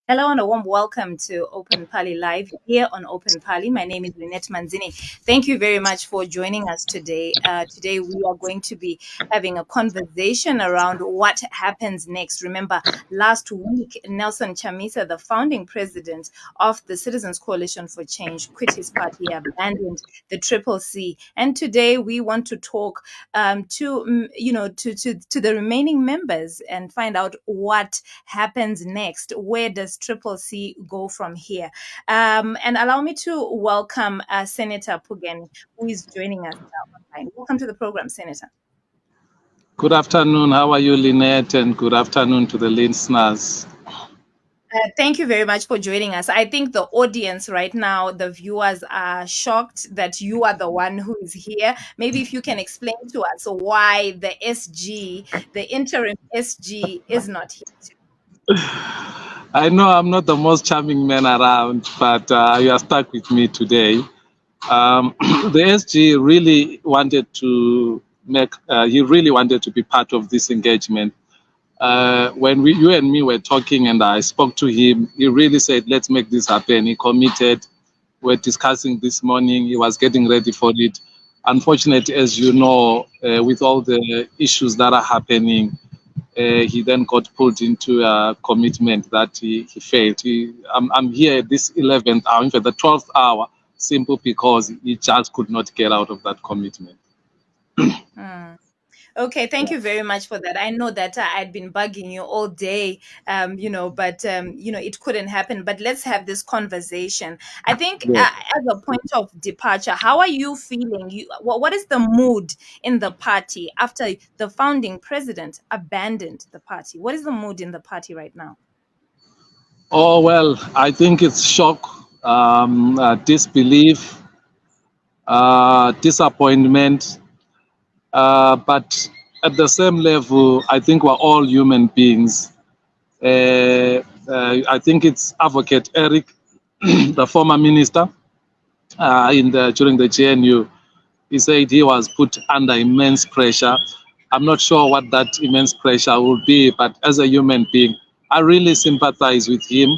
Hello and a warm welcome to Open Pali Live here on Open Pali. My name is Lynette Manzini. Thank you very much for joining us today. Today we are going to be having a conversation around what happens next. Remember, last week, Nelson Chamisa, the founding president of the Citizens Coalition for Change, quit his party, abandoned the Triple C. And today we want to talk to the remaining members and find out what happens next. Where does Triple C go from here? And allow me to welcome Senator Pugen, who is joining us online. Welcome to the program, Senator. Good afternoon. How are you, Lynette? And good afternoon to the listeners. Thank you very much for joining us. I think the audience right now, the viewers are shocked that you are the one who is here. Maybe if you can explain to us why the SG, the interim SG, is not here. I know I'm not the most charming man around, but you are stuck with me today. The SG really wanted to he really wanted to be part of this engagement. When you and me were talking and I spoke to him, he really said, let's make this happen. He committed. We're discussing this morning. He was getting ready for it. Unfortunately, as you know, with all the issues that are happening, he then got pulled into a commitment that he failed. I'm here at this 11th hour, in fact, the 12th hour, simply because he just could not get out of that commitment. Okay, thank you very much for that. I know that I'd been bugging you all day, but it couldn't happen. But let's have this conversation. I think as a point of departure, how are you feeling? What is the mood in the party after the founding president abandoned the party? What is the mood in the party right now? Oh, well, I think it's shock, disbelief, disappointment. But at the same level, I think we're all human beings. I think it's Advocate Eric, the former minister, during the GNU. He said he was put under immense pressure. I'm not sure what that immense pressure will be, but as a human being, I really sympathize with him.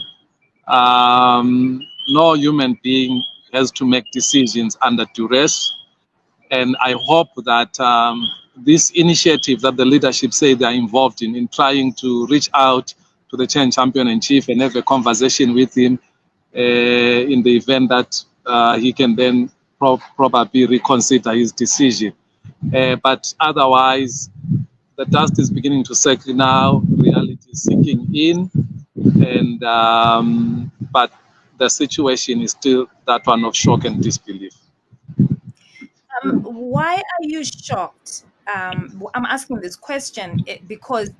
No human being has to make decisions under duress. And I hope that this initiative that the leadership say they are involved in trying to reach out to the change champion in chief and have a conversation with him in the event that he can then probably reconsider his decision. But otherwise, the dust is beginning to settle now. Reality is sinking in, and but the situation is still that one of shock and disbelief. Why are you shocked? I'm asking this question because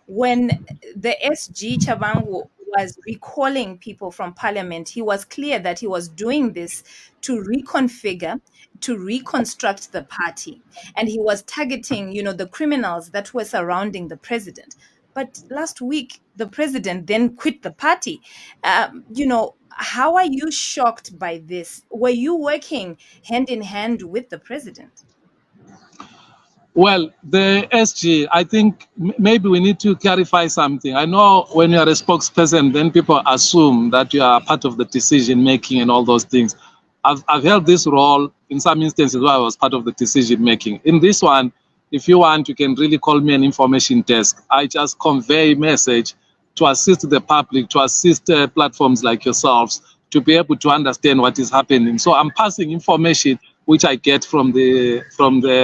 when the SG Tshabangu was recalling people from parliament, he was clear that he was doing this to reconfigure, to reconstruct the party. And he was targeting, the criminals that were surrounding the president. But last week, the president then quit the party. How are you shocked by this? Were you working hand in hand with the president? Well, the SG, I think maybe we need to clarify something. I know when you are a spokesperson, then people assume that you are part of the decision making and all those things. I've held this role in some instances where I was part of the decision making. In this one, if you want, you can really call me an information desk. I just convey message to assist the public, to assist platforms like yourselves to be able to understand what is happening. So I'm passing information which I get from the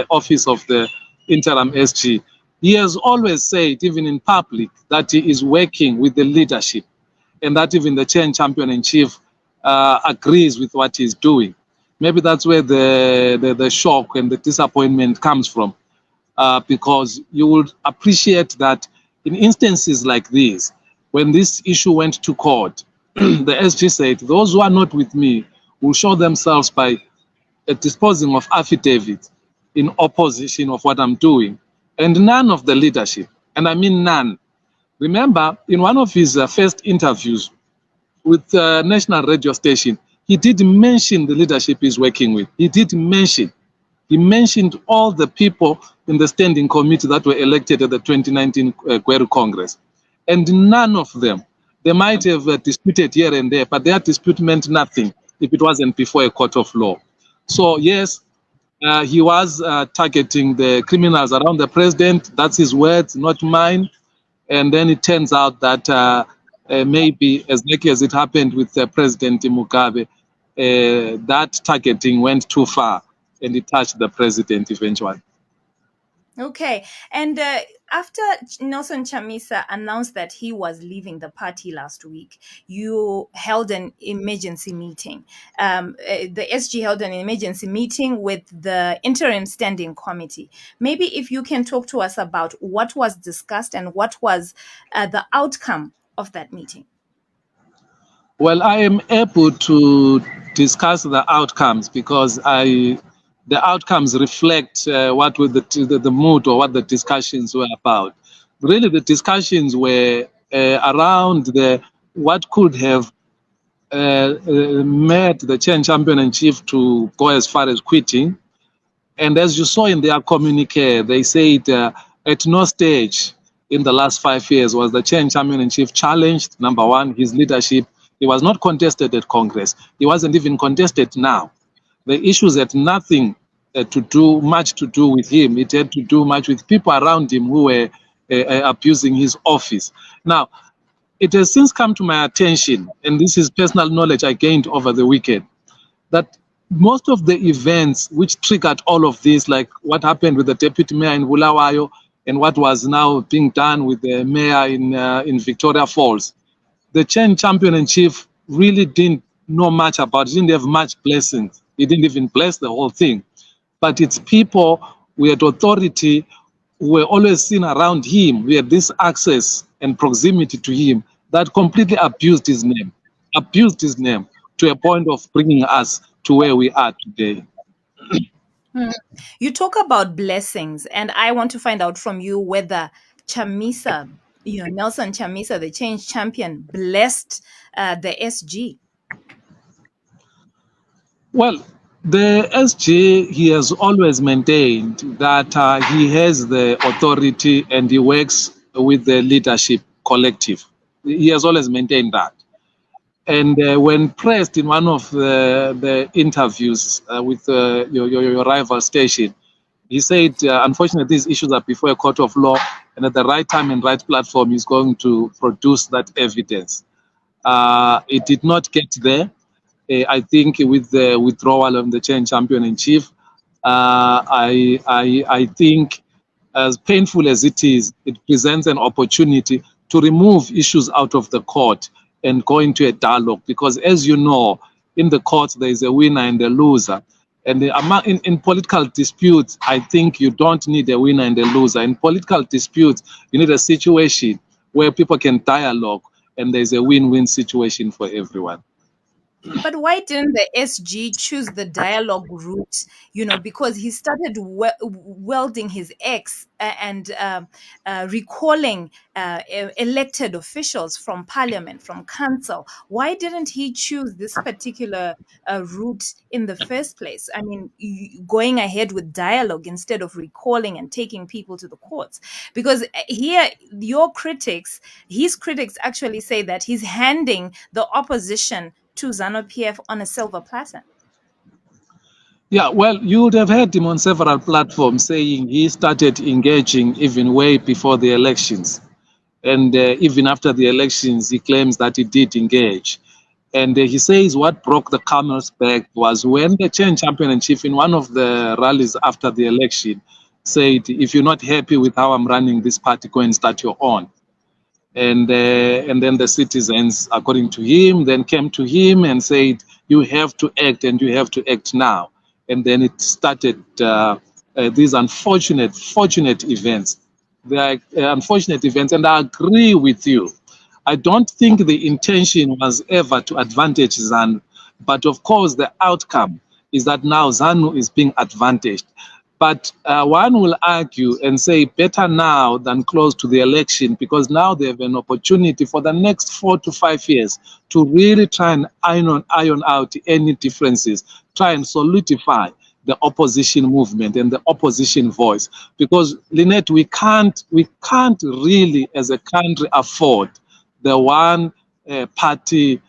office of the interim SG. He has always said, even in public, that he is working with the leadership and that even the change champion in chief agrees with what he's doing. Maybe that's where the shock and the disappointment comes from, because you would appreciate that in instances like this, when this issue went to court, the SG said, those who are not with me will show themselves by disposing of affidavits in opposition of what I'm doing. And none of the leadership, and I mean none. Remember, in one of his first interviews with the national radio station, he did mention the leadership he's working with. He mentioned all the people in the standing committee that were elected at the 2019 Gweru Congress. And none of them They might have disputed here and there, but their dispute meant nothing if it wasn't before a court of law. So yes, he was targeting the criminals around the president. That's his words, not mine. And then it turns out that maybe, as lucky as it happened with President Mugabe, that targeting went too far and it touched the president eventually. Okay. And after Nelson Chamisa announced that he was leaving the party last week, you held an emergency meeting. The SG held an emergency meeting with the interim standing committee. Maybe if you can talk to us about what was discussed and what was the outcome of that meeting. Well, I am able to discuss the outcomes because the outcomes reflect what were the mood or what the discussions were about. Really, the discussions were around what could have made the Chen champion in chief to go as far as quitting. And as you saw in their communique, they said at no stage in the last 5 years was the Chen champion in chief challenged. Number one, his leadership. He was not contested at Congress. He wasn't even contested now. The issues had nothing much to do with him. It had to do much with people around him who were abusing his office. Now, it has since come to my attention, and this is personal knowledge I gained over the weekend, that most of the events which triggered all of this, like what happened with the deputy mayor in Bulawayo and what was now being done with the mayor in Victoria Falls, the Chen champion in chief really didn't know much about it, didn't have much blessings. He didn't even bless the whole thing. But it's people with authority who were always seen around him, who had this access and proximity to him, that completely abused his name to a point of bringing us to where we are today. You talk about blessings, and I want to find out from you whether Chamisa, Nelson Chamisa, the change champion, blessed the SG. Well, the SG, he has always maintained that he has the authority and he works with the leadership collective. He has always maintained that. And when pressed in one of the interviews with your rival station, he said, unfortunately, these issues are before a court of law, and at the right time and right platform, he's going to produce that evidence. It did not get there. I think with the withdrawal of the Chen champion in chief, I think, as painful as it is, it presents an opportunity to remove issues out of the court and go into a dialogue. Because as you know, in the courts, there is a winner and a loser. And in political disputes, I think you don't need a winner and a loser. In political disputes, you need a situation where people can dialogue and there's a win-win situation for everyone. But why didn't the SG choose the dialogue route? Because he started welding his ex and recalling elected officials from parliament, from council. Why didn't he choose this particular route in the first place? I mean, going ahead with dialogue instead of recalling and taking people to the courts. Because here, his critics actually say that he's handing the opposition to ZANU-PF on a silver platter. Yeah, well, you would have heard him on several platforms saying he started engaging even way before the elections. And even after the elections, he claims that he did engage. And he says what broke the camel's back was when the Chen champion in chief in one of the rallies after the election said, if you're not happy with how I'm running this party, go and start your own. And then the citizens, according to him, then came to him and said, you have to act and you have to act now. And then it started these unfortunate events. They are unfortunate events, and I agree with you. I don't think the intention was ever to advantage ZANU, but of course the outcome is that now ZANU is being advantaged. But one will argue and say better now than close to the election, because now they have an opportunity for the next 4 to 5 years to really try and iron out any differences, try and solidify the opposition movement and the opposition voice. Because, Lynette, we can't really as a country afford the one party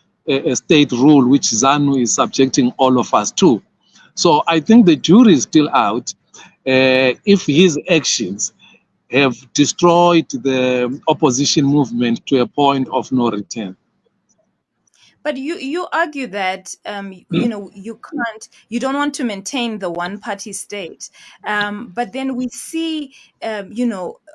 state rule, which ZANU is subjecting all of us to. So I think the jury is still out. If his actions have destroyed the opposition movement to a point of no return. But you argue that you don't want to maintain the one party state, but then we see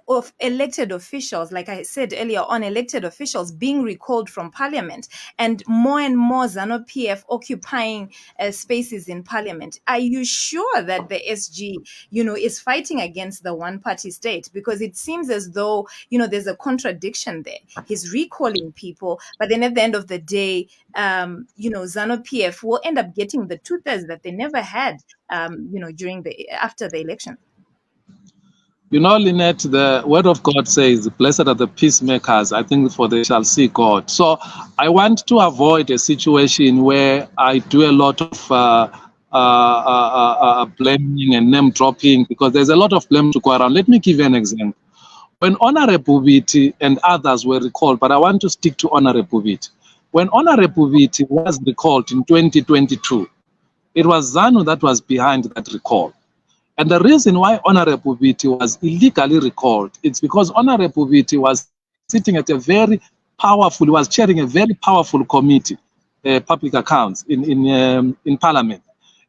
of elected officials, like I said earlier on, elected officials being recalled from parliament, and more ZANU PF occupying spaces in parliament. Are you sure that the SG is fighting against the one party state? Because it seems as though there's a contradiction there. He's recalling people, but then at the end of the day, ZANU PF will end up getting the 2/3 that they never had, after the election. Lynette, the word of God says, blessed are the peacemakers, I think, for they shall see God. So I want to avoid a situation where I do a lot of blaming and name dropping, because there's a lot of blame to go around. Let me give you an example. When Honorable Biti and others were recalled, but I want to stick to Honorable Biti. When Honorable Biti was recalled in 2022, it was ZANU that was behind that recall. And the reason why Honorable Biti was illegally recalled, it's because Honorable Biti was sitting at a very powerful, was chairing a very powerful committee, public accounts in Parliament.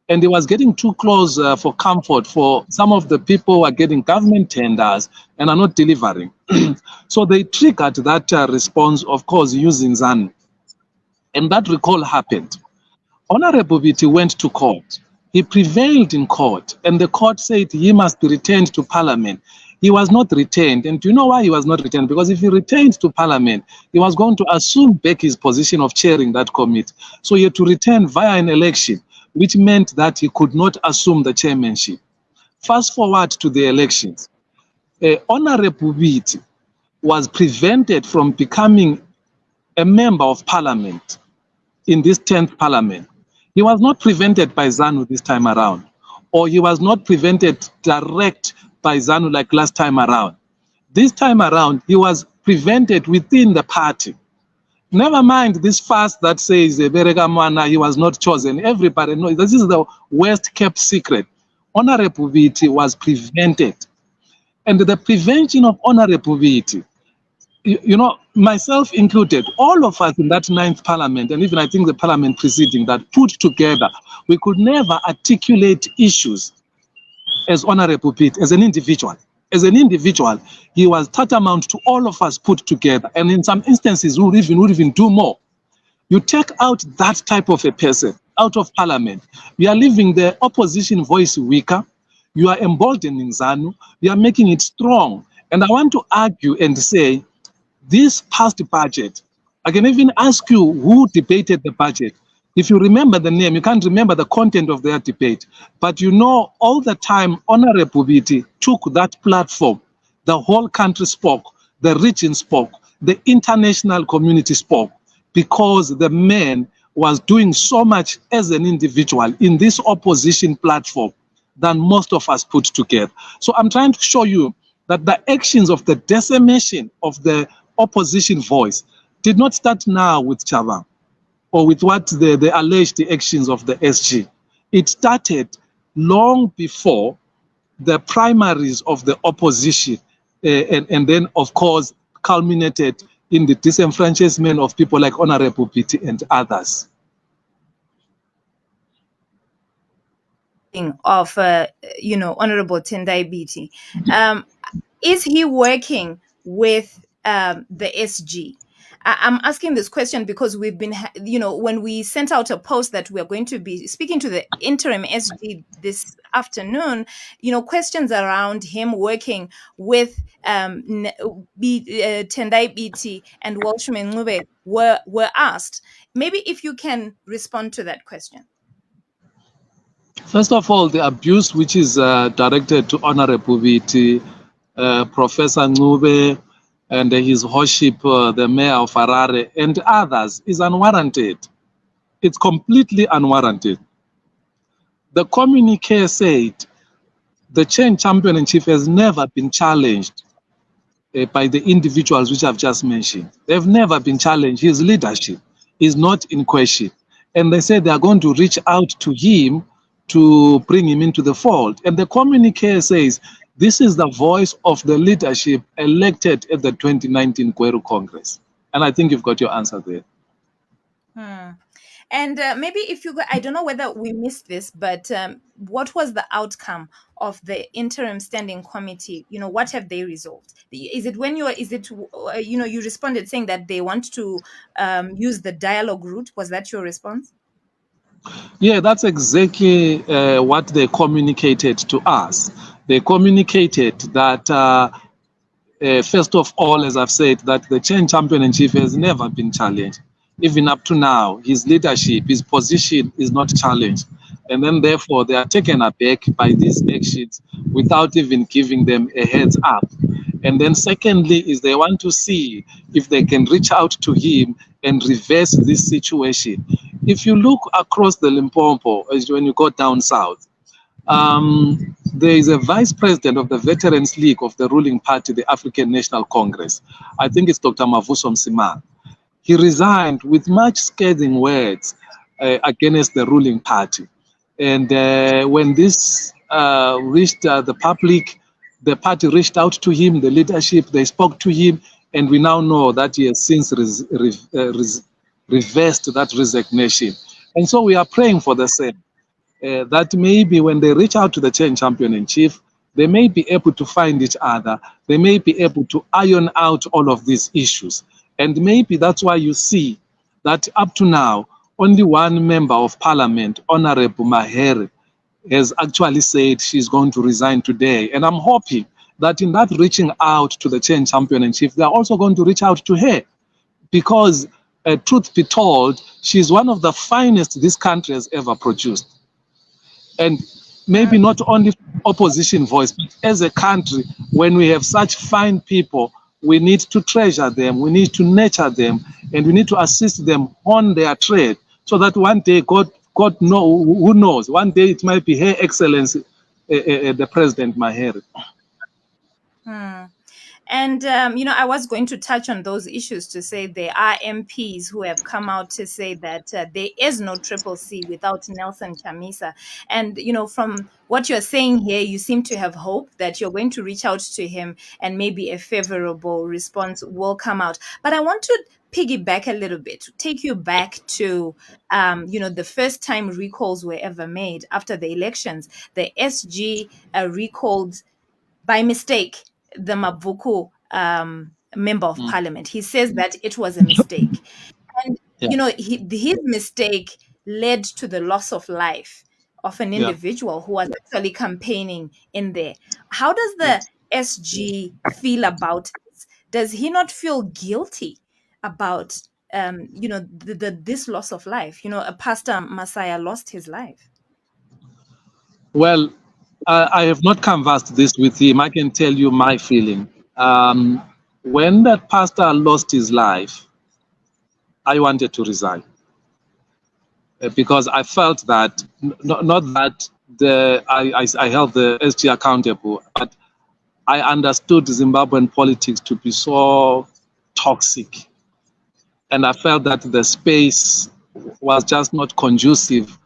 And he was getting too close for comfort for some of the people who are getting government tenders and are not delivering. So they triggered that response, of course, using ZANU. And that recall happened. Honorable Biti went to court. He prevailed in court, and the court said he must be returned to Parliament. He was not retained. And do you know why he was not retained? Because if he returned to Parliament, he was going to assume back his position of chairing that committee. So he had to return via an election, which meant that he could not assume the chairmanship. Fast forward to the elections. Honorable Biti was prevented from becoming a member of Parliament in this 10th Parliament. He was not prevented by ZANU this time around, or he was not prevented direct by ZANU like last time around. This time around, he was prevented within the party. Never mind this fast that says he was not chosen. Everybody knows this is the worst kept secret. Honorable Biti was prevented. And the prevention of Honorable Biti, myself included, all of us in that 9th Parliament, and even I think the Parliament preceding that, put together, we could never articulate issues as Honorable Biti, as an individual. As an individual, he was tantamount to all of us put together. And in some instances, we would even do more. You take out that type of a person out of Parliament, you are leaving the opposition voice weaker, you are emboldening ZANU, you are making it strong. And I want to argue and say, this past budget, I can even ask you who debated the budget. If you remember the name, you can't remember the content of their debate, but all the time Honorable Biti took that platform. The whole country spoke, the region spoke, the international community spoke, because the man was doing so much as an individual in this opposition platform than most of us put together. So I'm trying to show you that the actions of the decimation of the opposition voice did not start now with Tshabangu or with what the alleged actions of the SG. It started long before the primaries of the opposition and then, of course, culminated in the disenfranchisement of people like Honorable Biti and others. Of Honorable Tendai Biti, is he working with the SG? I'm asking this question because we've been, when we sent out a post that we're going to be speaking to the interim SG this afternoon, questions around him working with Tendai Biti and Walsham Ngube were asked. Maybe if you can respond to that question. First of all, the abuse which is directed to Honorable Biti, Professor Ngube, and his worship, the mayor of Harare, and others, is unwarranted. It's completely unwarranted. The communique said the chain champion-in-chief has never been challenged by the individuals which I've just mentioned. They've never been challenged. His leadership is not in question. And they say they are going to reach out to him to bring him into the fold. And the communique says, this is the voice of the leadership elected at the 2019 Kweru Congress. And I think you've got your answer there. And maybe if you, I don't know whether we missed this, but what was the outcome of the interim standing committee? What have they resolved? Is it you responded saying that they want to use the dialogue route? Was that your response? Yeah, that's exactly what they communicated to us. They communicated that, first of all, as I've said, that the Chen Champion-in-Chief has never been challenged. Even up to now, his leadership, his position is not challenged. And then therefore, they are taken aback by these actions without even giving them a heads up. And then secondly is they want to see if they can reach out to him and reverse this situation. If you look across the Limpopo, when you go down south, there is a vice president of the Veterans League of the ruling party, the African National Congress. I think it's Dr. Mavuso Msimang. He resigned with much scathing words against the ruling party. And when this reached the public, the party reached out to him, the leadership, they spoke to him, and we now know that he has since reversed that resignation. And so we are praying for the same, that maybe when they reach out to the Chen Champion-in-Chief, they may be able to find each other, they may be able to iron out all of these issues. And maybe that's why you see that up to now, only one member of parliament, Honorable Mahere, has actually said she's going to resign today. And I'm hoping that in that reaching out to the Chen Champion-in-Chief, they're also going to reach out to her. Because truth be told, she's one of the finest this country has ever produced. And maybe not only opposition voice, but as a country, when we have such fine people, we need to treasure them, we need to nurture them, and we need to assist them on their trade, so that one day, God who knows, one day it might be Her Excellency, the President Mahere. And, I was going to touch on those issues to say there are MPs who have come out to say that there is no Triple C without Nelson Chamisa. And, from what you're saying here, you seem to have hope that you're going to reach out to him and maybe a favorable response will come out. But I want to piggyback a little bit, to take you back to, the first time recalls were ever made after the elections. The SG recalled by mistake the Mavuku member of parliament. He says that it was a mistake. And, his mistake led to the loss of life of an individual who was actually campaigning in there. How does the SG feel about this? Does he not feel guilty about, this loss of life? A Pastor Messiah lost his life. Well, I have not canvassed this with him. I can tell you my feeling. When that pastor lost his life, I wanted to resign because I felt that not that I held the SG accountable, but I understood Zimbabwean politics to be so toxic, and I felt that the space was just not conducive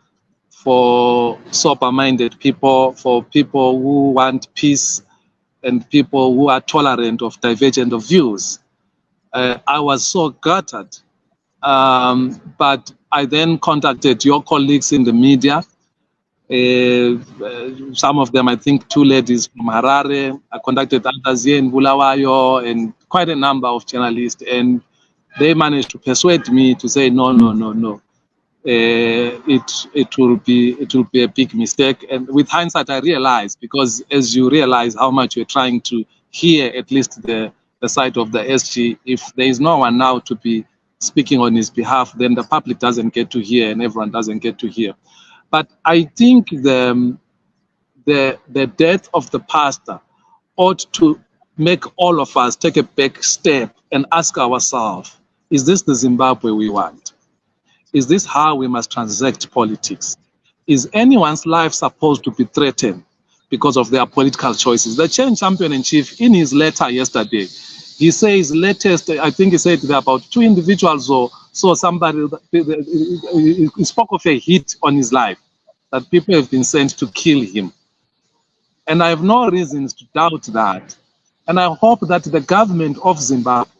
for sober-minded people, for people who want peace and people who are tolerant of divergent of views. I was so gutted. But I then contacted your colleagues in the media. Some of them, I think 2 ladies from Harare. I contacted others here in Bulawayo and quite a number of journalists. And they managed to persuade me to say, no. It will be a big mistake. And with hindsight, I realized, because as you realize how much you're trying to hear at least the side of the SG, if there is no one now to be speaking on his behalf, then the public doesn't get to hear and everyone doesn't get to hear. But I think the death of the pastor ought to make all of us take a back step and ask ourselves, is this the Zimbabwe we want? Is this how we must transact politics? Is anyone's life supposed to be threatened because of their political choices? The Chen Champion-in-Chief, in his letter yesterday, He says latest, I think he said there are about 2 individuals or so somebody, he spoke of a hit on his life, that people have been sent to kill him. And I have no reasons to doubt that. And I hope that the government of Zimbabwe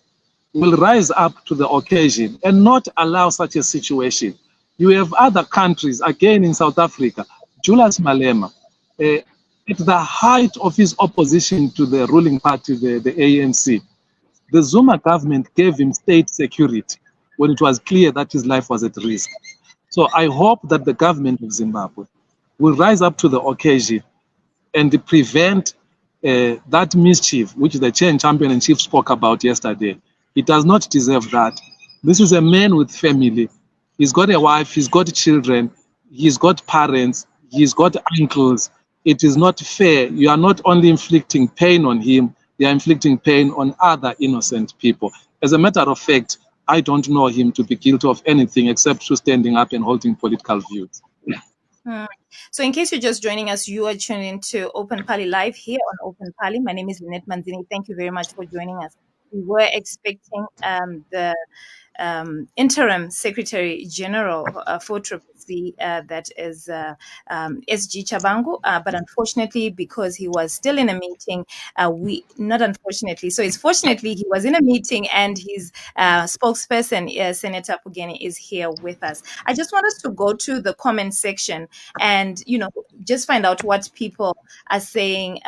will rise up to the occasion and not allow such a situation. You have other countries, again in South Africa, Julius Malema, at the height of his opposition to the ruling party, the ANC, the Zuma government gave him state security when it was clear that his life was at risk. So I hope that the government of Zimbabwe will rise up to the occasion and prevent that mischief which the Chen champion in chief spoke about yesterday. He does not deserve that. This is a man with family. He's got a wife, he's got children, he's got parents, he's got uncles. It is not fair. You are not only inflicting pain on him, you are inflicting pain on other innocent people. As a matter of fact, I don't know him to be guilty of anything except to standing up and holding political views. Hmm. So, in case you're just joining us, you are tuning into Open Pali Live here on Open Pali. My name is Lynette Manzini. Thank you very much for joining us. We were expecting the interim Secretary General for CCC, that is SG Tshabangu, but unfortunately, because he was still in a meeting, not unfortunately, so it's fortunately he was in a meeting and his spokesperson, Senator Pugeni, is here with us. I just want us to go to the comment section and just find out what people are saying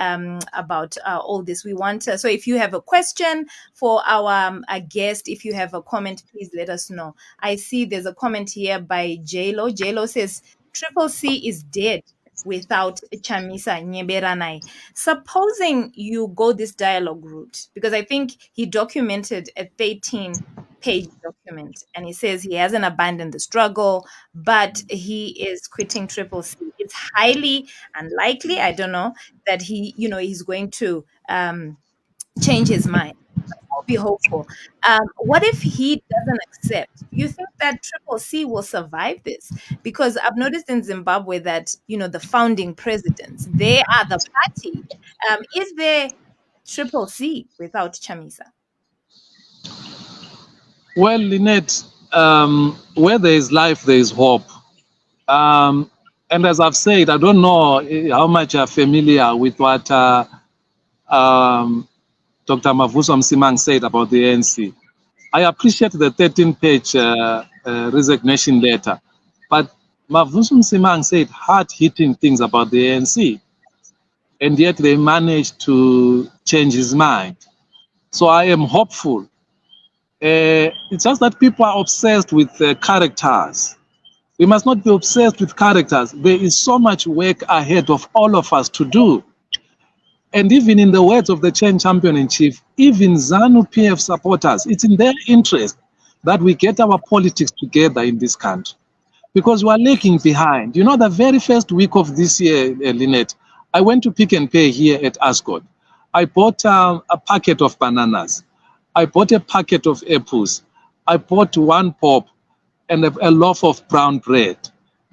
about all this. We want so if you have a question for our guest, if you have a comment, please let us know. I see there's a comment here by JLo. JLo says Triple C is dead without Chamisa Nyeberanai. Supposing you go this dialogue route, because I think he documented a 13-page document and he says he hasn't abandoned the struggle, but he is quitting Triple C. It's highly unlikely, I don't know, that he's going to change his mind. I'll be hopeful. What if he doesn't accept? Do you think that Triple C will survive this? Because I've noticed in Zimbabwe that the founding presidents, they are the party. Is there Triple C without Chamisa? Well, Lynette, where there is life, there is hope. And as I've said, I don't know how much you're familiar with what Dr. Mavuso Msimang said about the ANC. I appreciate the 13-page resignation letter, but Mavuso Msimang said hard-hitting things about the ANC, and yet they managed to change his mind. So I am hopeful. It's just that people are obsessed with characters. We must not be obsessed with characters. There is so much work ahead of all of us to do. And even in the words of the Chen champion in chief, even ZANU PF supporters, it's in their interest that we get our politics together in this country, because we are lagging behind. You know, the very first week of this year, Lynette, I went to Pick and Pay here at Ascot. I bought a packet of bananas. I bought a packet of apples. I bought one pop and a loaf of brown bread.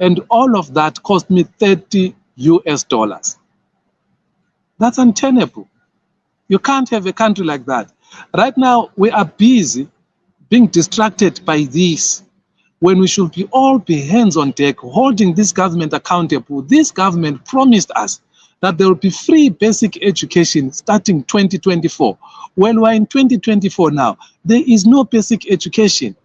And all of that cost me $30 US. That's untenable. You can't have a country like that. Right now, we are busy being distracted by this when we should all be hands on deck, holding this government accountable. This government promised us that there will be free basic education starting 2024. Well, we're in 2024 now. There is no basic education.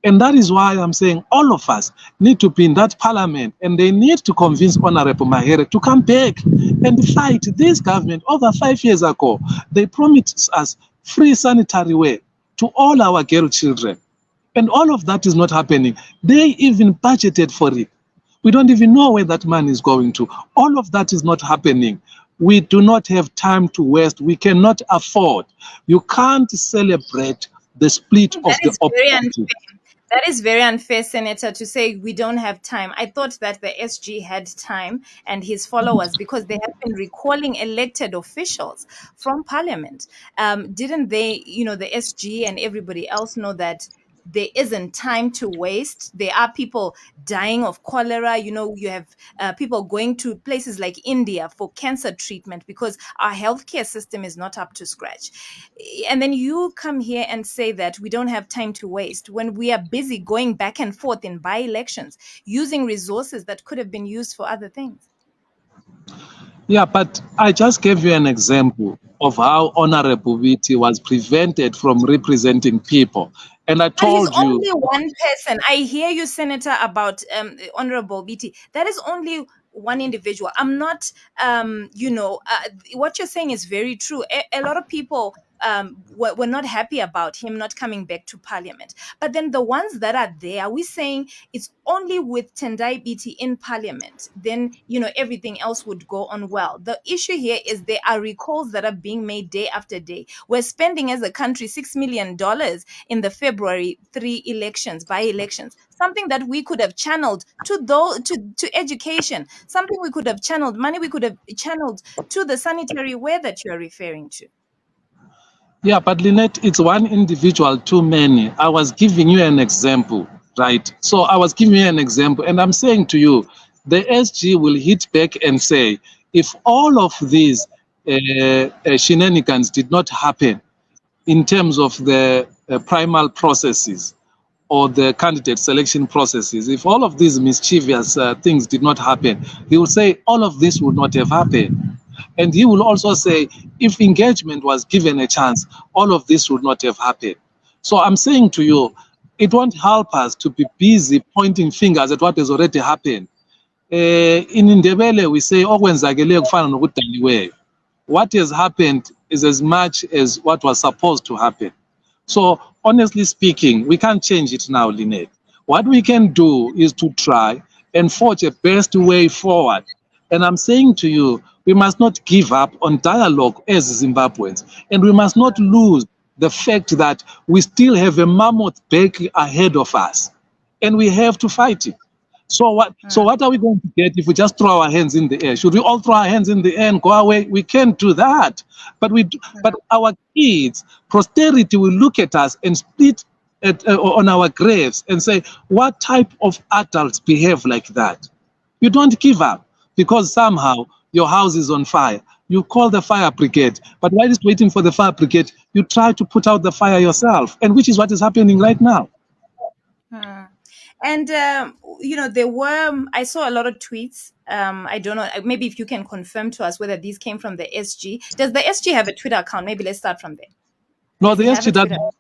And that is why I'm saying all of us need to be in that parliament, and they need to convince Honorable Mahere to come back and fight this government. Over 5 years ago, they promised us free sanitary wear to all our girl children. And all of that is not happening. They even budgeted for it. We don't even know where that money is going to. All of that is not happening. We do not have time to waste. We cannot afford. You can't celebrate the split of That the is very opposition. unfair. That is very unfair, Senator, to say we don't have time. I thought that the SG had time and his followers, because they have been recalling elected officials from Parliament. Didn't they, the SG and everybody else know that there isn't time to waste. There are people dying of cholera. You have people going to places like India for cancer treatment because our healthcare system is not up to scratch. And then you come here and say that we don't have time to waste when we are busy going back and forth in by elections, using resources that could have been used for other things. Yeah, but I just gave you an example of how Honorable Viti was prevented from representing people. And I But he's told you, only one person. I hear you, Senator, about Honorable BT. That is only one individual. I'm not, what you're saying is very true. A lot of people were not happy about him not coming back to parliament. But then the ones that are there, are we saying it's only with Tendai BT in parliament? Then, everything else would go on well. The issue here is there are recalls that are being made day after day. We're spending as a country $6 million in the February 3 elections, by elections, something that we could have channeled to education, something we could have channeled, money we could have channeled to the sanitary ware that you're referring to. yeah, but Lynette, it's one individual too many. I was giving you an example, right? So I was giving you an example, and I'm saying to you, the SG will hit back and say, if all of these shenanigans did not happen in terms of the primal processes or the candidate selection processes, if all of these mischievous things did not happen, he will say all of this would not have happened. And he will also say, if engagement was given a chance, all of this would not have happened. So I'm saying to you, it won't help us to be busy pointing fingers at what has already happened. In Ndebele, we say, okwenzakeleyo kufana nokudaliweyo. What has happened is as much as what was supposed to happen. So honestly speaking, we can't change it now, Lynette. What we can do is to try and forge a best way forward. And I'm saying to you, we must not give up on dialogue as Zimbabweans. And we must not lose the fact that we still have a mammoth back ahead of us. And we have to fight it. So what are we going to get if we just throw our hands in the air? Should we all throw our hands in the air and go away? We can't do that. But our kids, posterity will look at us and split on our graves and say, what type of adults behave like that? You don't give up because somehow your house is on fire. You call the fire brigade, but while it's waiting for the fire brigade, you try to put out the fire yourself, and which is what is happening right now. And I saw a lot of tweets. I don't know, maybe if you can confirm to us whether these came from the SG. Does the SG have a Twitter account? Maybe let's start from there. No, Does the he have SG a doesn't. Twitter?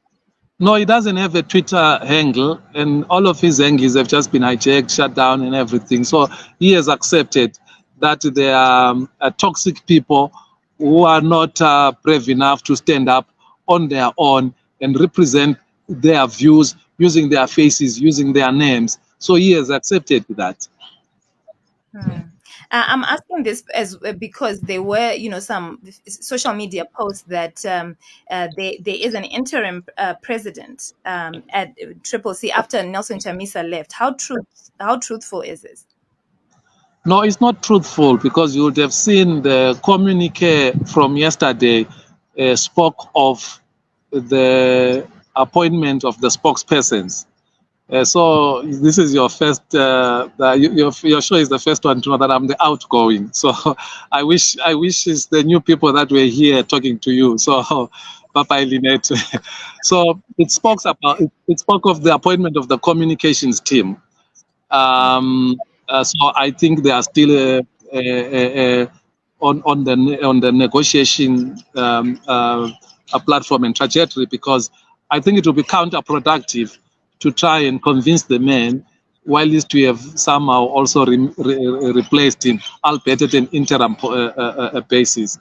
No, he doesn't have a Twitter handle, and all of his handles have just been hijacked, shut down, and everything. So he has accepted that there are toxic people who are not brave enough to stand up on their own and represent their views using their faces, using their names. So he has accepted that. I'm asking this as because there were, some social media posts that there is an interim president at Triple C after Nelson Chamisa left. How truthful is this? No, it's not truthful because you would have seen the communique from yesterday spoke of the appointment of the spokespersons. So this is your first, your show is the first one to know that I'm the outgoing. So I wish it's the new people that were here talking to you. So Papa Lynette. So it spoke of the appointment of the communications team. So I think they are still on the negotiation a platform and trajectory, because I think it will be counterproductive to try and convince the man while we have somehow also replaced him, albeit at an interim basis.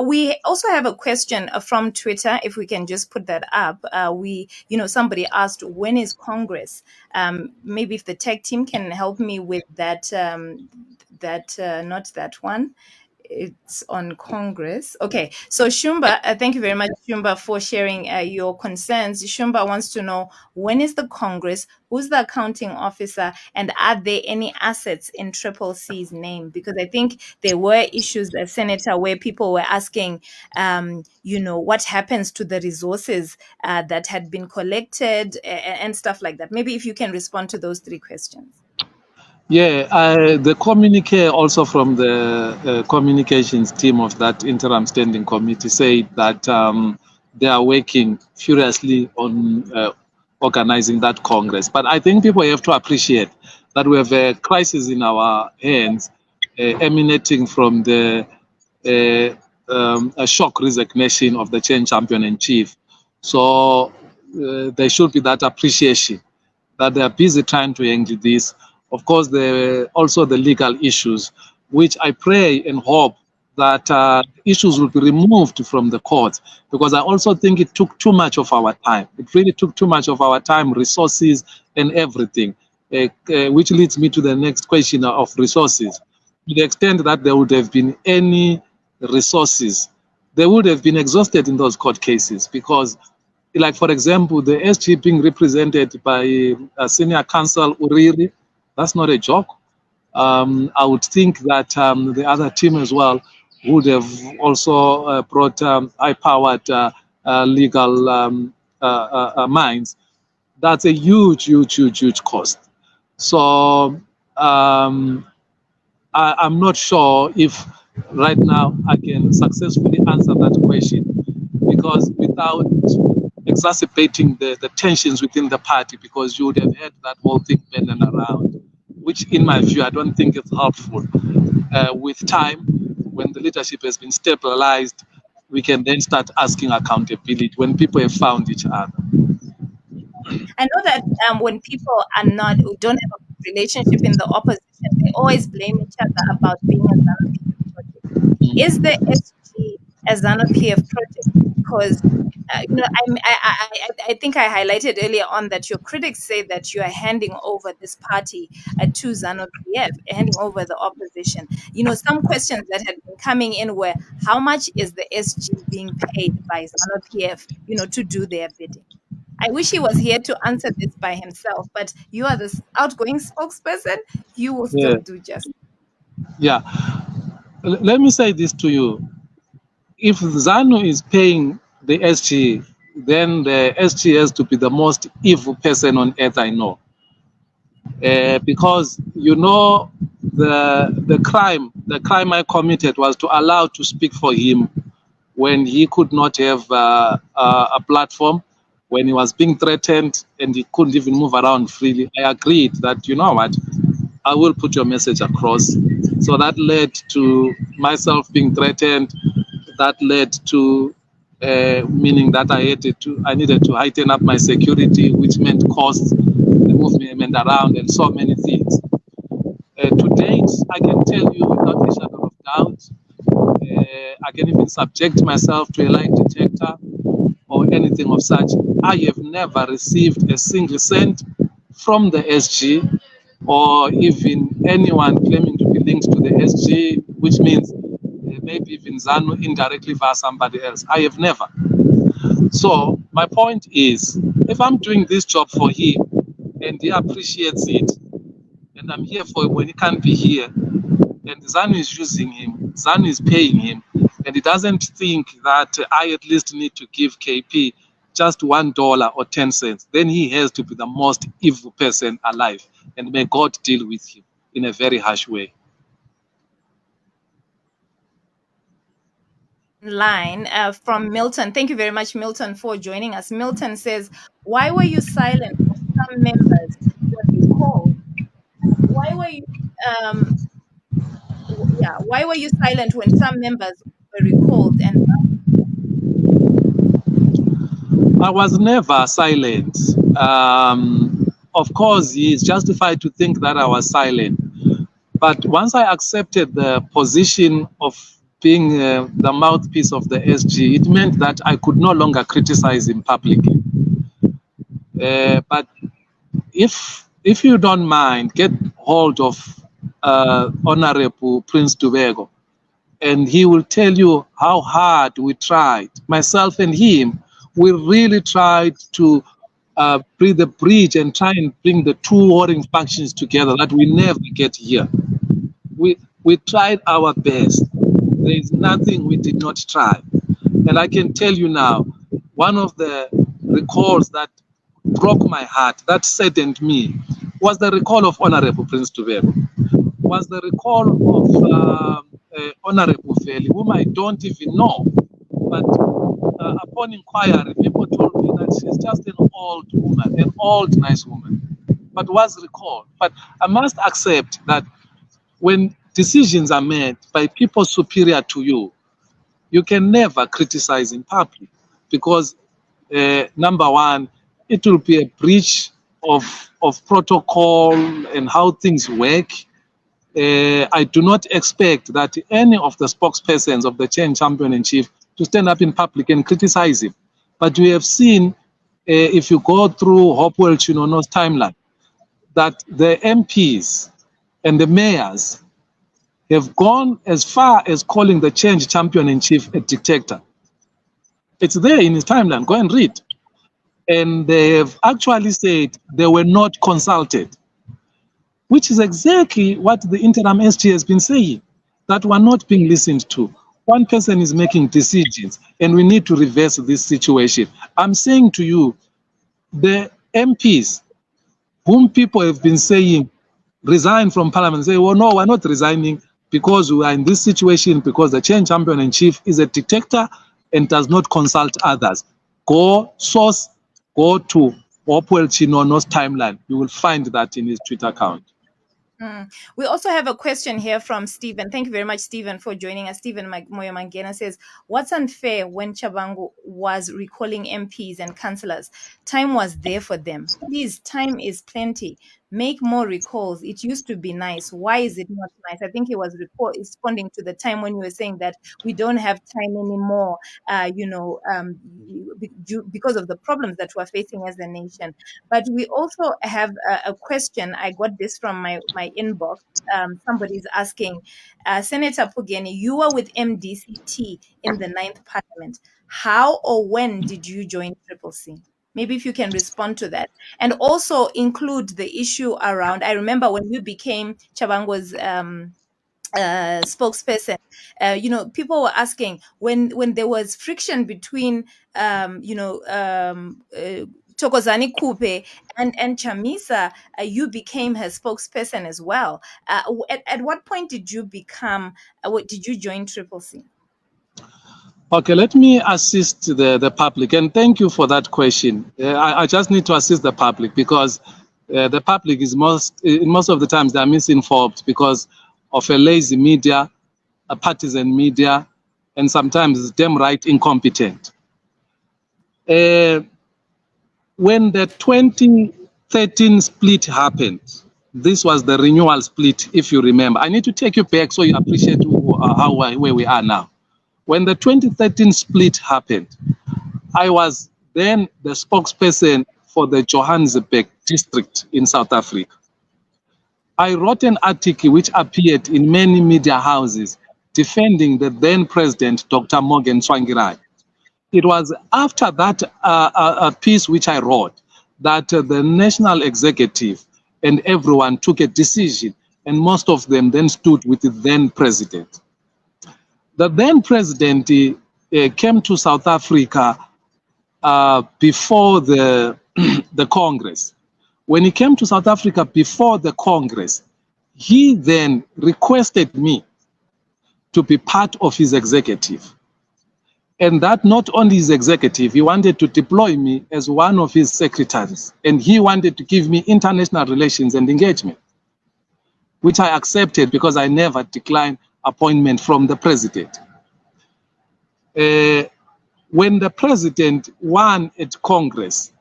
We also have a question from Twitter. If we can just put that up, somebody asked, when is Congress? Maybe if the tech team can help me with that, not that one. it's on Congress. Okay, so Shumba, thank you very much, Shumba, for sharing your concerns. Shumba wants to know, when is the Congress? Who's the accounting officer? And are there any assets in Triple C's name? Because I think there were issues, Senator, where people were asking, what happens to the resources that had been collected and stuff like that. Maybe if you can respond to those three questions. Yeah, the communique also from the communications team of that interim standing committee said that they are working furiously on organizing that Congress. But I think people have to appreciate that we have a crisis in our hands emanating from the a shock resignation of the chain champion in chief. So there should be that appreciation that they are busy trying to handle this. Of course, there are also the legal issues, which I pray and hope that issues will be removed from the courts, because I also think it took too much of our time. It really took too much of our time, resources, and everything, which leads me to the next question of resources. To the extent that there would have been any resources, they would have been exhausted in those court cases, because like, for example, the SG being represented by senior counsel Uriri, that's not a joke. I would think that the other team as well would have also brought high-powered legal minds. That's a huge cost. So I'm not sure if right now I can successfully answer that question, because without exacerbating the tensions within the party, because you would have had that whole thing bending around, which in my view, I don't think is helpful. With time, when the leadership has been stabilized, we can then start asking accountability when people have found each other. I know that when people don't have a good relationship in the opposition, they always blame each other about being a ZANU-PF project. Is the SG a ZANU-PF project? Because I think I highlighted earlier on that your critics say that you are handing over this party to ZANU-PF, handing over the opposition. Some questions that had been coming in were, how much is the SG being paid by ZANU-PF, to do their bidding? I wish he was here to answer this by himself, but you are the outgoing spokesperson. You will still Yeah, do justice. yeah. Let me say this to you. If ZANU is paying the SG, then the SG has to be the most evil person on earth I know. Because the crime I committed was to allow to speak for him when he could not have a platform, when he was being threatened and he couldn't even move around freely. I agreed that, you know what, I will put your message across. So that led to myself being threatened. That led to meaning that I needed to heighten up my security, which meant costs, the movement around, and so many things. To date, I can tell you without a shadow of doubt, I can even subject myself to a lie detector or anything of such. I have never received a single cent from the SG, or even anyone claiming to be linked to the SG, which means maybe even ZANU indirectly via somebody else. I have never. So my point is, if I'm doing this job for him and he appreciates it, and I'm here for him when he can't be here, and ZANU is using him, ZANU is paying him, and he doesn't think that I at least need to give KP just $1 or 10 cents, then he has to be the most evil person alive. And may God deal with him in a very harsh way. Line from Milton. Thank you very much, Milton, for joining us. Milton says, why were you silent when some members were recalled? Why were you why were you silent when some members were recalled? And I was never silent. Of course, he is justified to think that I was silent. But once I accepted the position of being the mouthpiece of the SG, it meant that I could no longer criticize him publicly. But if you don't mind, get hold of Honorable Prince Tubego. and he will tell you how hard we tried. Myself and him, we really tried to bring the bridge and try and bring the two warring factions together that we never get here. We tried our best. There is nothing we did not try. And I can tell you now, one of the recalls that broke my heart, that saddened me, was the recall of Honorable Prince Tubero, was the recall of Honorable Feli, whom I don't even know. But upon inquiry, people told me that she's just an old woman, an old, nice woman, but was recalled. But I must accept that when decisions are made by people superior to you, you can never criticize in public because, number one, it will be a breach of protocol and how things work. I do not expect that any of the spokespersons of the Chen Champion-in-Chief to stand up in public and criticize him. But we have seen, if you go through Hopewell Chinono's timeline, that the MPs and the mayors have gone as far as calling the Change Champion-in-Chief a dictator. It's there in his timeline. Go and read. And they have actually said they were not consulted, which is exactly what the interim SG has been saying, that we're not being listened to. One person is making decisions, and we need to reverse this situation. I'm saying to you, the MPs, whom people have been saying resign from parliament, say, well, no, we're not resigning because we are in this situation because the Change Champion-in-Chief is a dictator and does not consult others. Go to Hopewell Chinono's timeline. You will find that in his Twitter account. We also have a question here from Stephen. Thank you very much, Stephen, for joining us. Stephen Moyo Mangena says, what's unfair when Tshabangu was recalling MPs and councillors? Time was there for them. Please, time is plenty. Make more recalls. It used to be nice. Why is it not nice? I think he was responding to the time when you were saying that we don't have time anymore, because of the problems that we're facing as a nation. But we also have a question. I got this from my inbox. Somebody's asking, Senator Pugeni, you were with MDCT in the 9th Parliament. How or when did you join Triple C? Maybe if you can respond to that. And also include the issue around, I remember when you became Tshabangu's spokesperson, people were asking when there was friction between, Thokozani Kupe and Chamisa, you became her spokesperson as well. At what point did you did you join Triple C? Okay, let me assist the public, and thank you for that question. I just need to assist the public because the public is most of the times they're misinformed because of a lazy media, a partisan media, and sometimes it's damn right incompetent. When the 2013 split happened, this was the renewal split, if you remember. I need to take you back so you appreciate where we are now. When the 2013 split happened, I was then the spokesperson for the Johannesburg district in South Africa. I wrote an article which appeared in many media houses defending the then president, Dr. Morgan Tsvangirai. It was after that piece which I wrote that the national executive and everyone took a decision, and most of them then stood with the then president. The then president came to South Africa before the Congress. When he came to South Africa before the Congress, he then requested me to be part of his executive. And that not only his executive, he wanted to deploy me as one of his secretaries. And he wanted to give me international relations and engagement, which I accepted because I never declined appointment from the president. When the president won at Congress,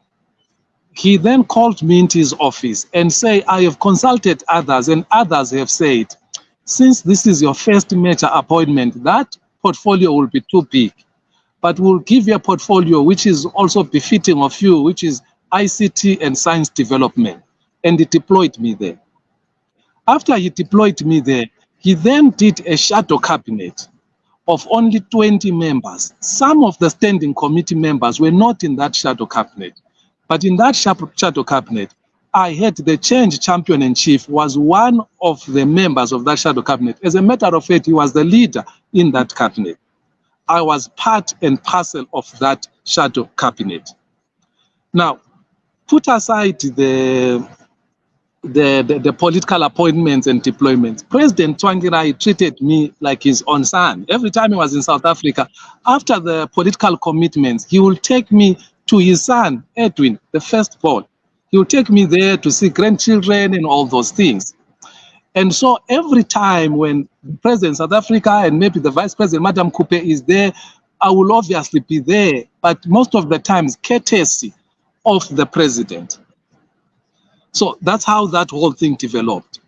he then called me into his office and said, I have consulted others, and others have said, since this is your first major appointment, that portfolio will be too big. But we'll give you a portfolio which is also befitting of you, which is ICT and science development. And he deployed me there. After he deployed me there, he then did a shadow cabinet of only 20 members. Some of the standing committee members were not in that shadow cabinet. But in that shadow cabinet, I heard the change champion in chief was one of the members of that shadow cabinet. As a matter of fact, he was the leader in that cabinet. I was part and parcel of that shadow cabinet. Now, put aside the political appointments and deployments. President Tsvangirai treated me like his own son. Every time he was in South Africa, after the political commitments, he will take me to his son, Edwin, the firstborn. He will take me there to see grandchildren and all those things. And so every time when President of South Africa and maybe the Vice President, Madam Coupe, is there, I will obviously be there, but most of the times courtesy of the president. So that's how that whole thing developed.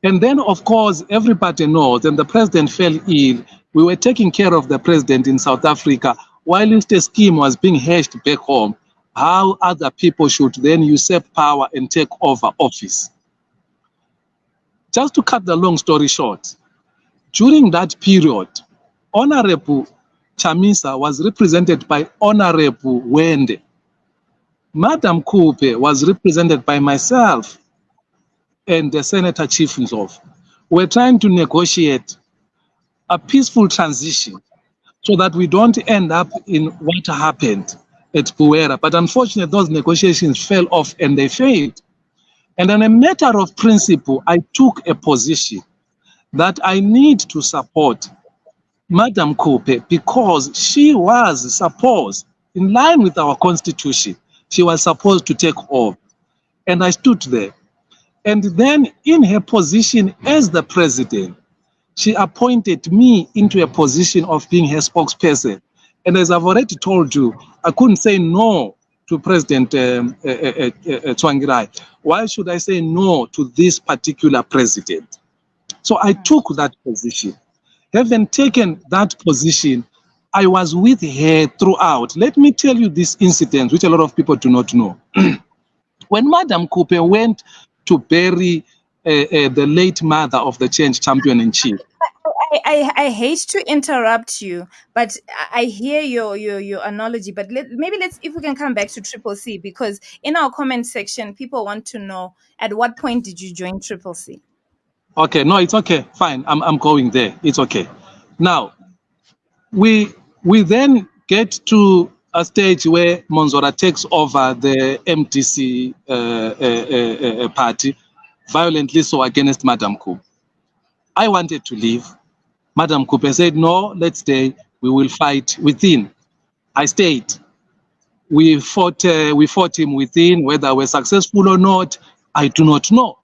And then, of course, everybody knows, and the president fell ill. We were taking care of the president in South Africa while the scheme was being hashed back home, how other people should then usurp power and take over office. Just to cut the long story short, during that period, Honorable Chamisa was represented by Honorable Wende. Madam Coupe was represented by myself and the Senator Chief Nzov. We're trying to negotiate a peaceful transition so that we don't end up in what happened at Puera. But unfortunately, those negotiations fell off and they failed. And on a matter of principle, I took a position that I need to support Madam Coupe because she was supposed, in line with our constitution, she was supposed to take over. And I stood there. And then in her position as the president, she appointed me into a position of being her spokesperson. And as I've already told you, I couldn't say no to President Tsvangirai. Why should I say no to this particular president? So I took that position. Having taken that position, I was with her throughout. Let me tell you this incident, which a lot of people do not know. When Madam Coupe went to bury the late mother of the change champion in chief. I hate to interrupt you, but I hear your analogy. But let's if we can come back to Triple C, because in our comment section, people want to know at what point did you join Triple C? Okay, no, it's okay, fine. I'm going there. It's okay. Now, we then get to a stage where Monzora takes over the MTC party, violently so against Madam Coupe. I wanted to leave. Madam Coupe said, no, let's stay. We will fight within. I stayed. We fought him within. Whether we're successful or not, I do not know.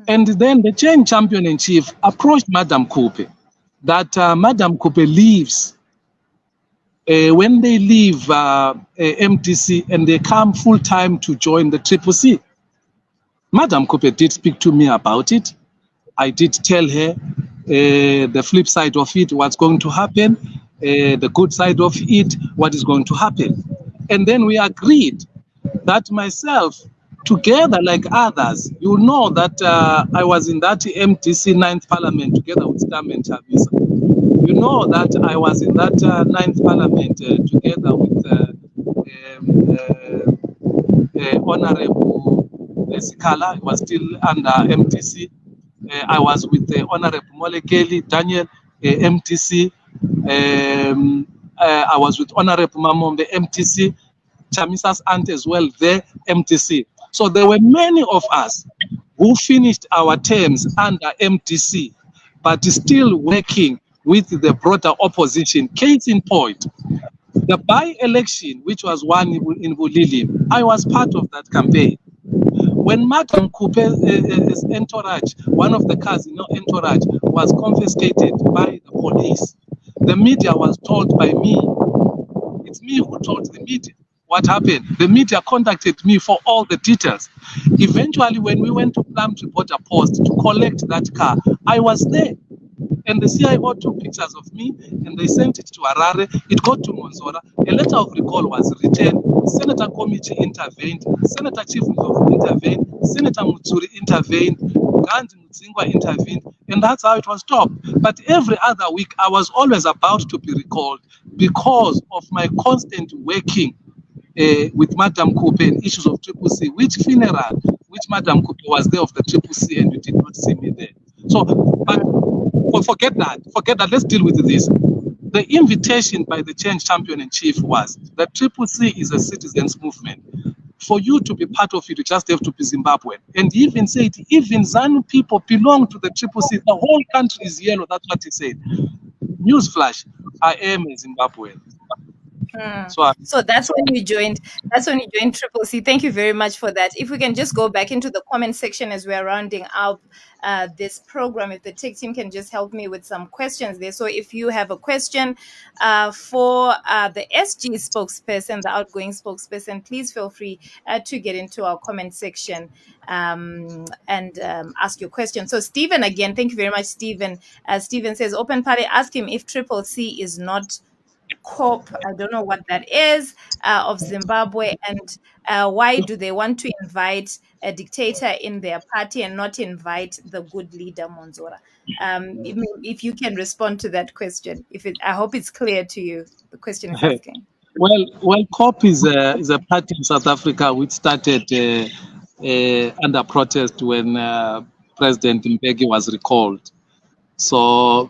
And then the change champion in chief approached Madam Coupe that Madam Coupe leaves. When they leave MTC and they come full time to join the Triple C. Madam Coupe did speak to me about it. I did tell her the flip side of it, what's going to happen, the good side of it, what is going to happen. And then we agreed that myself, together like others, you know that I was in that MTC 9th Parliament together with Nelson Chamisa. You know that I was in that 9th Parliament together with Honorable Sikala. It was still under MTC. I was with Honorable Molekeli, Daniel, MTC. I was with Honorable Mamombe, MTC. Chamisa's aunt as well, there, MTC. So there were many of us who finished our terms under MTC, but still working with the broader opposition. Case in point, the by-election, which was won in Bulili, I was part of that campaign. When Madam Coupe's entourage, one of the cars in her entourage, was confiscated by the police, the media was told by me. It's me who told the media what happened. The media contacted me for all the details. Eventually, when we went to Plumtree Border Post to collect that car, I was there. And the CIO took pictures of me and they sent it to Harare. It got to Monzora. A letter of recall was written. Senator Committee intervened. Senator Chief Nzov intervened. Senator Mutsuri intervened. Gandhi Mutsingwa intervened, and that's how it was stopped. But every other week, I was always about to be recalled because of my constant working with Madam Coupe and issues of Triple C. Which funeral, which Madam Coupe was there of the Triple C, and you did not see me there. So, but forget that. Forget that. Let's deal with this. The invitation by the change champion in chief was that Triple C is a citizens movement. For you to be part of it, you just have to be Zimbabwean. And he even said, even ZANU people belong to the Triple C. The whole country is yellow. That's what he said. Newsflash, I am a Zimbabwean. So that's when you joined. That's when you joined Triple C. Thank you very much for that. If we can just go back into the comment section as we're rounding up this program, if the tech team can just help me with some questions there. So if you have a question for the SG spokesperson, the outgoing spokesperson, please feel free to get into our comment section and ask your question. So Stephen, again, thank you very much, Stephen. Stephen says, Open Party, ask him if Triple C is not COP, I don't know what that is, of Zimbabwe, and why do they want to invite a dictator in their party and not invite the good leader Monzora? If you can respond to that question, I hope it's clear to you. The question is asking. Well, COP is a party in South Africa which started under protest when President Mbeki was recalled. So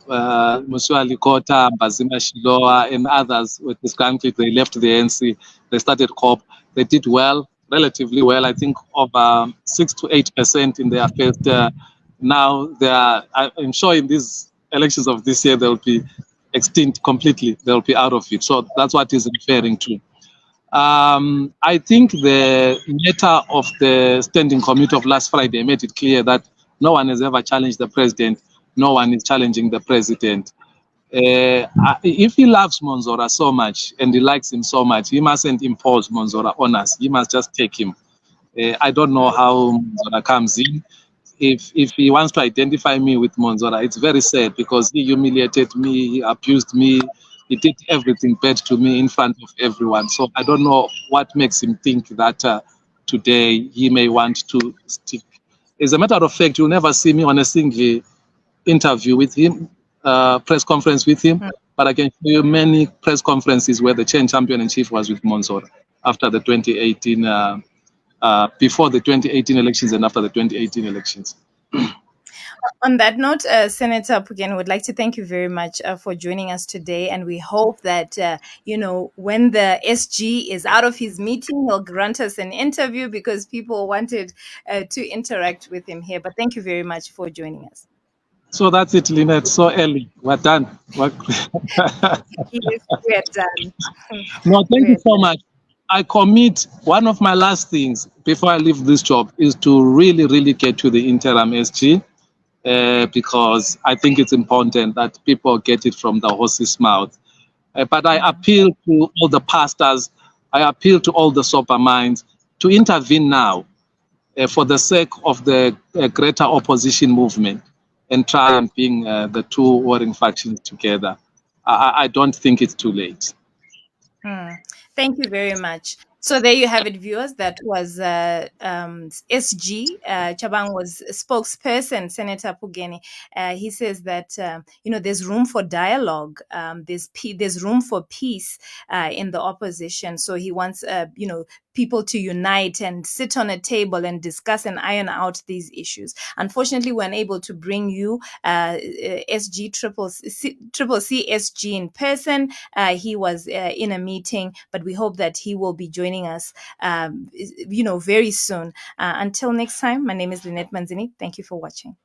Musua Likota, Bazima Shiloa, and others with this country, they left the ANC. They started COP. They did well, relatively well. I think over 6 to 8% in their first. Now they are. I'm sure in these elections of this year they'll be extinct completely. They'll be out of it. So that's what he's referring to. I think the letter of the Standing Committee of last Friday made it clear that no one has ever challenged the president. No one is challenging the president. If he loves Monzora so much and he likes him so much, he mustn't impose Monzora on us. He must just take him. I don't know how Monzora comes in. If he wants to identify me with Monzora, it's very sad because he humiliated me, he abused me, he did everything bad to me in front of everyone. So I don't know what makes him think that today he may want to stick. As a matter of fact, you'll never see me on a single interview with him, press conference with him, but I can show you many press conferences where the change champion in chief was with Monzora after the 2018, before the 2018 elections and after the 2018 elections. On that note, Senator Pugeni would like to thank you very much for joining us today. And we hope that, when the SG is out of his meeting, he'll grant us an interview because people wanted to interact with him here. But thank you very much for joining us. So that's it, Lynette. So early. We're done. Yes, we're done. No, thank you so much. I commit, one of my last things before I leave this job is to really, really get to the interim SG. Because I think it's important that people get it from the horse's mouth. But I appeal to all the pastors, I appeal to all the sober minds to intervene now for the sake of the greater opposition movement and try and bring the two warring factions together. I don't think it's too late. Thank you very much. So there you have it, viewers. That was SG Tshabangu's spokesperson, Senator Pugeni. He says that there's room for dialogue. There's room for peace in the opposition. So he wants people to unite and sit on a table and discuss and iron out these issues. Unfortunately, we're unable to bring you SG Triple C SG in person. He was in a meeting, but we hope that he will be joining us, very soon. Until next time, my name is Lynette Manzini. Thank you for watching.